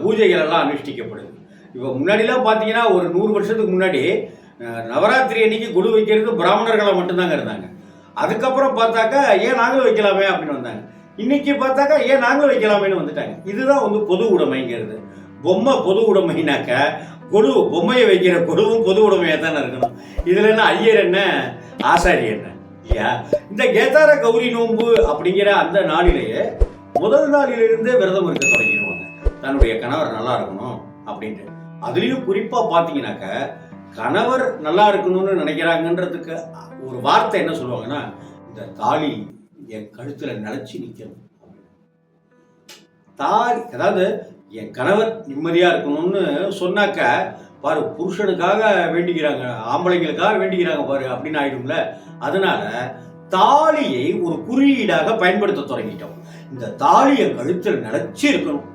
பூஜைகள் எல்லாம் அனுஷ்டிக்கப்படுது. இப்போ முன்னாடிலாம் பார்த்தீங்கன்னா ஒரு 100 வருஷத்துக்கு முன்னாடி நவராத்திரி அன்னைக்கு குழு வைக்கிறது பிராமணர்களை மட்டும்தாங்க இருந்தாங்க. அதுக்கப்புறம் பார்த்தாக்கா ஏன் நாங்களும் வைக்கலாமே அப்படின்னு வந்தாங்க. இன்னைக்கு பார்த்தாக்கா ஏன் நாங்களும் வைக்கலாமேன்னு வந்துட்டாங்க. இதுதான் வந்து பொது உடைமைங்கிறது. பொம்மை பொது உடைமைனாக்க பொம்மையை வைக்கிற குழுவும் பொது உடைமையாக தானே இருக்கணும். இதுல என்ன ஐயர் என்ன ஆசாரி என்ன இல்லையா? இந்த கேதார கௌரி நோன்பு அப்படிங்கிற அந்த நாளிலேயே முதல் நாளிலிருந்தே விரதம் இருக்க தொடங்கிடுவாங்க, தன்னுடைய கணவர் நல்லா இருக்கணும் அப்படின்ட்டு. அதுலேயும் குறிப்பா பார்த்தீங்கன்னாக்க கணவர் நல்லா இருக்கணும்னு நினைக்கிறாங்கன்றதுக்கு ஒரு வார்த்தை என்ன சொல்லுவாங்கன்னா, இந்த தாலி என் கழுத்துல நிலைச்சு நிற்கணும். தாலி அதாவது என் கணவர் நிம்மதியா இருக்கணும்னு சொன்னாக்க பாரு, புருஷனுக்காக வேண்டிக்கிறாங்க, ஆம்பளைங்களுக்காக வேண்டிக்கிறாங்க பாரு அப்படின்னு ஆயிடும்ல. அதனால தாலியை ஒரு குறியீடாக பயன்படுத்த தொடங்கிட்டோம். இந்த தாலியை கழுத்தில் நிலைச்சு இருக்கணும்.